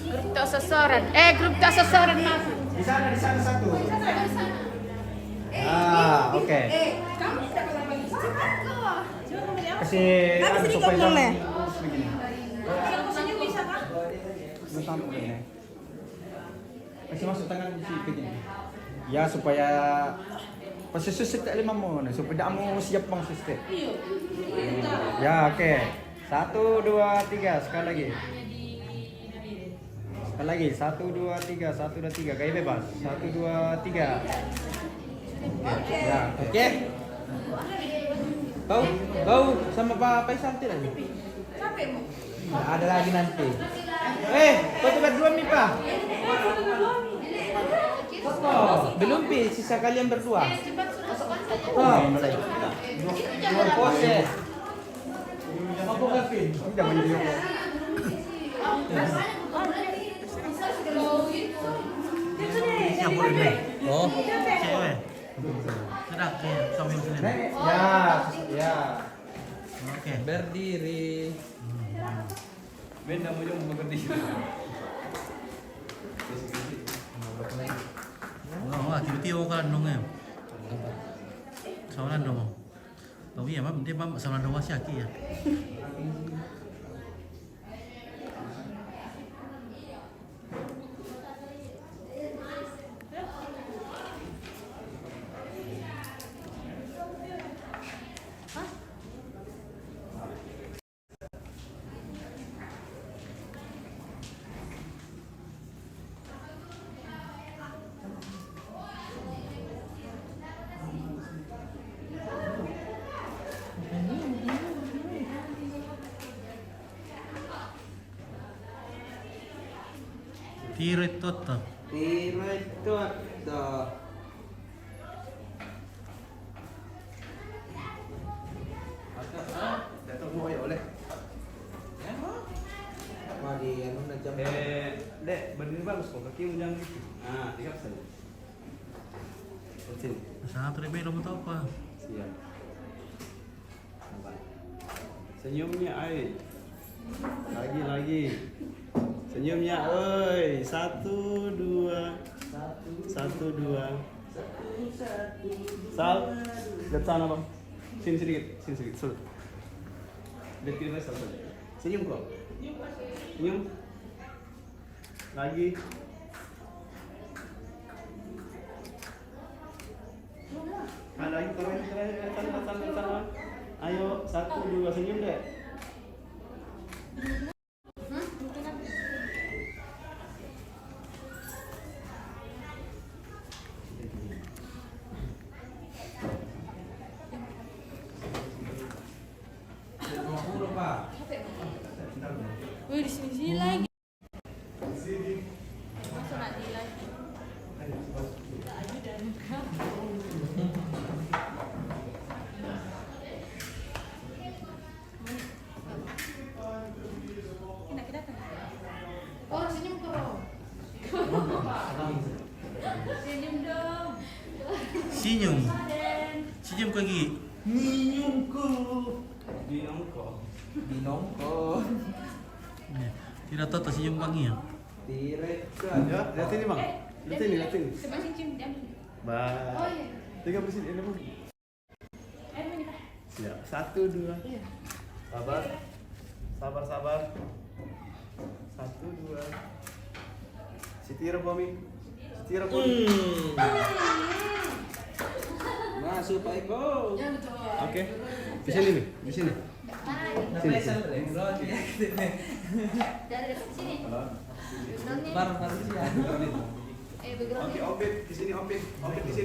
[SPEAKER 3] Grup tesosoran. Grup tesosoran masuk.
[SPEAKER 6] Di sana 1. Ah, oke. Kasih supaya begini. Kasih masuk tangan di sini begini. Ya supaya pasti susut tak lima mo, supaya tak mau siap bang susut. Ya oke. 1, 2, 3 sekali lagi. Sekali lagi 1, 2, 3 1, 2, 3 gaya bebas 1, 2, 3. Ya
[SPEAKER 4] Oke. Kau sama Pak Faisal tidak? Nah, ada lagi nanti. Foto berdua nih Pak. Belum Pi, sisa kalian berdua. Mulai. Dua pose. Apa Pi?
[SPEAKER 6] Tidak menjadi
[SPEAKER 9] Ya boleh deh.
[SPEAKER 4] Oh.
[SPEAKER 9] Cewek. Sedap ke suami sini.
[SPEAKER 6] Ya.
[SPEAKER 9] Oke.
[SPEAKER 4] Berdiri.
[SPEAKER 2] Benda mo yung berdiri.
[SPEAKER 9] Wah, tiba-tiba kan dong ya. Sawalan dong. Tahu ya, Mam, dia Mam sawalan dong wasi aki ya. Tiro itu tuh.
[SPEAKER 4] Tiro itu.
[SPEAKER 2] Datang mo kayo ulit.
[SPEAKER 4] Di ano na jam.
[SPEAKER 2] Dek, berdiri bagus kok. Kaki mo jangan gitu. Nah, tinggal saja. Sini.
[SPEAKER 9] Satu lebih lo mau tahu apa?
[SPEAKER 2] Siap. Senyumnya, ay. Lagi. Senyumnya, oi. 1, 2. 1, 2. Sal. Lihat sana, Bang. Sini sedikit. Surut. Lihat kiri Sal. Senyum kok. Senyum. Lagi. Lagi tangan. Ayo, 1, 2, senyum deh.
[SPEAKER 9] Senyum. Senyum kau gigi.
[SPEAKER 2] Ninyumku. Dinongko.
[SPEAKER 4] Binongko.
[SPEAKER 9] Tidak tahu senyum pangi ya.
[SPEAKER 2] Ya, lihat ini bang. Lihat ini, lihat ini. Bah. Tiga bersih ini bang. Siap. 1, 2. Sabar. Sabar, sabar. 1, 2. Sitira Bomi. Sitira Bomi.
[SPEAKER 4] Masuk Pak Eko.
[SPEAKER 2] Oke. Di sini nih, di sini. Sini.
[SPEAKER 3] Dari sini.
[SPEAKER 4] Baru siang.
[SPEAKER 2] Oke, Opit di sini Opit. Opit di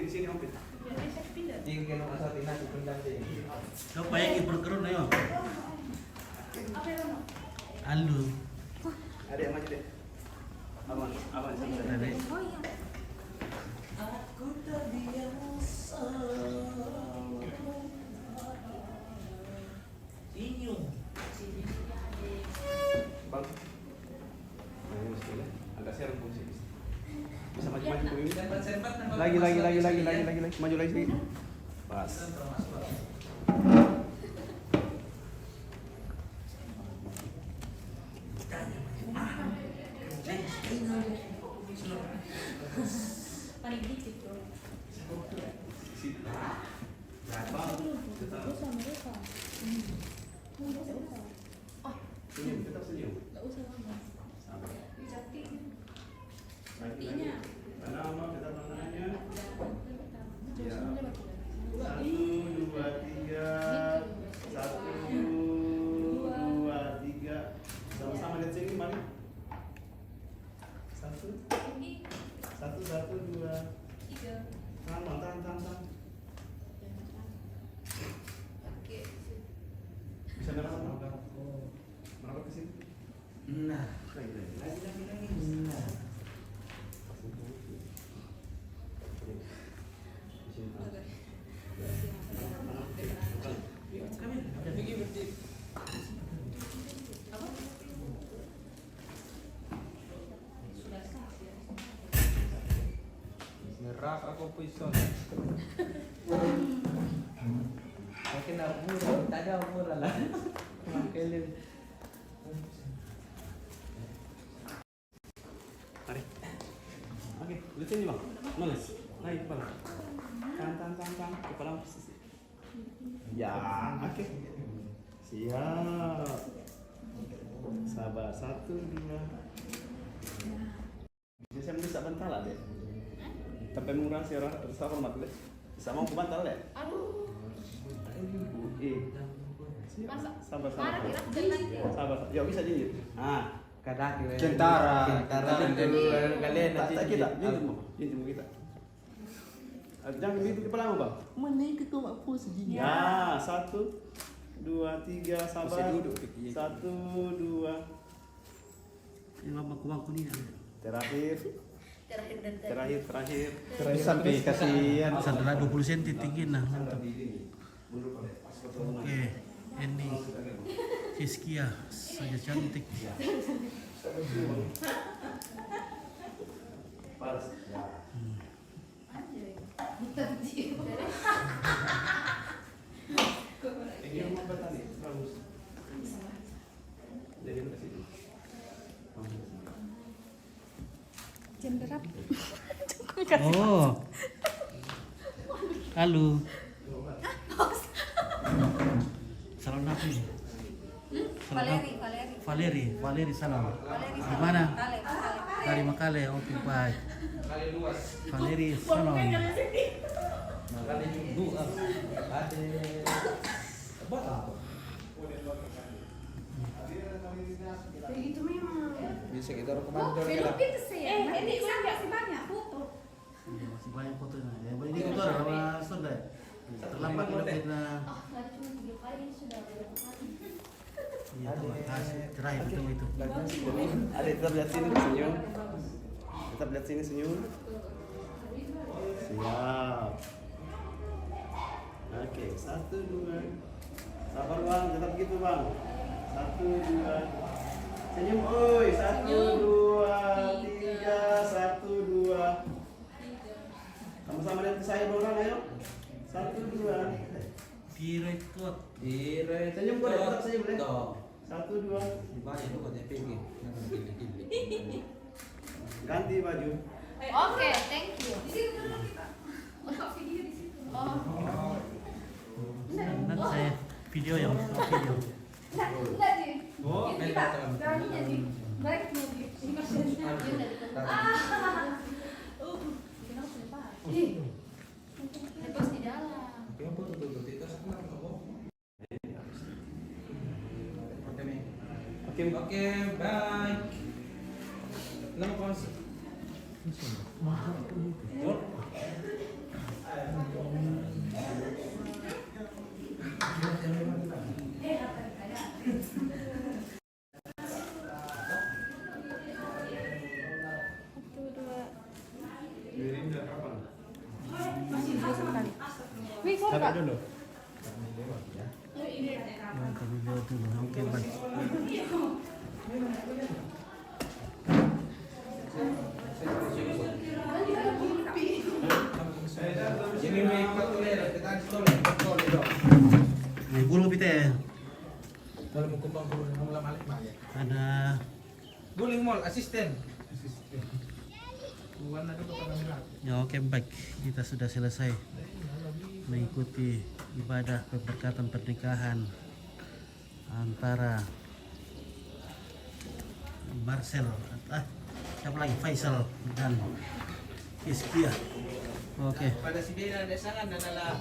[SPEAKER 2] sini Opit.
[SPEAKER 4] Tinggal nomor 1 nasi pindang deh.
[SPEAKER 9] Kau payah berkerun ya. Alu.
[SPEAKER 2] Ada yang maju deh. Aman, aman santai.
[SPEAKER 9] Ada.
[SPEAKER 4] Aku terbiasa. Senyum.
[SPEAKER 2] Bang. Nah, ini mestinya agak serem fungsi. Bisa maju-maju ke ini. Lagi. Maju lagi sedikit. Pas. Senyum, tetap senyum. Sabar. Nama kita tangannya. Ya. 1, 2, 3. 1, 2, 3. Sama-sama lihat sini mari. 1. 1, 2, 3. Tahan. Bisa merangkak ke sini.
[SPEAKER 4] Nah.
[SPEAKER 2] Lagi. Nah.
[SPEAKER 4] Merak aku pison. Mungkin murah, tak ada murah lah. Makelin.
[SPEAKER 2] Mari. Oke, lihat sini bang. Nulis. Naik kepala. Tahan. Kepala posisi. Ya, oke. Siap. Sabar. 1, 2. Bisa bisa bantal lah deh. Sampai murah sih orang terus hormat deh. Bisa mau ke bantal deh.
[SPEAKER 3] Aduh.
[SPEAKER 2] Sabar.
[SPEAKER 3] Sabar.
[SPEAKER 2] Ya bisa jinjit. Ah,
[SPEAKER 4] Kadang
[SPEAKER 6] Kentara.
[SPEAKER 4] dulu kalian nanti
[SPEAKER 2] kita. Jinjit kita. Jangan gitu kepala bang. Mana ke kau mampu segini? Ya, 1, 2, 3, sabar. 1, 2.
[SPEAKER 9] Ini bangku ni.
[SPEAKER 2] Terakhir.
[SPEAKER 6] Sampai kasihan.
[SPEAKER 9] Sandera 20 cm tinggi nah. Mantap. Oke. Ini Hiskia saja cantik.
[SPEAKER 2] Pas. Ini rumah petani, bagus. Jadi kasih.
[SPEAKER 9] Oh. Halo. Salam apa ini? Valeri salam. Di mana? Dari Makale. Oke, baik. Valeri salam.
[SPEAKER 4] Makanya juga ada bisa kita rekomendasi orang kita.
[SPEAKER 7] Ini masih banyak foto.
[SPEAKER 9] Iya, masih banyak fotonya. Ya, ini foto sama Sunda. Terlambat kita. Iya, terima kasih. Terakhir itu.
[SPEAKER 2] Ada tetap lihat sini senyum. Tetap lihat sini senyum. Siap. Oke, 1, 2. Sabar bang, tetap gitu bang. 1, 2. Senyum, oi. 1, 2, 3. 1, 2. Tambah Sama-sama lihat ke saya orang, ayo. 1, 2.
[SPEAKER 9] Direkod.
[SPEAKER 2] Senyum boleh, tetap senyum boleh. 1, 2. Ganti baju.
[SPEAKER 3] Oke, thank you.
[SPEAKER 9] Dan saya video yang video.
[SPEAKER 3] Lepas di dalam.
[SPEAKER 2] Oke,
[SPEAKER 4] bye. Lama kau
[SPEAKER 2] Sampai dulu.
[SPEAKER 9] Kami lihat dulu. Oke, baik. May gulo pite.
[SPEAKER 4] Kalau mau kumpang mau lama alik mah ya.
[SPEAKER 9] Ada
[SPEAKER 4] Guling mall asisten. Warna itu kamera.
[SPEAKER 9] ya oke baik. Kita sudah selesai mengikuti ibadah pemberkatan pernikahan antara Marcel siapa lagi Faisal dan Hizkia. Oke.
[SPEAKER 4] Pada si Bena desangan dan ala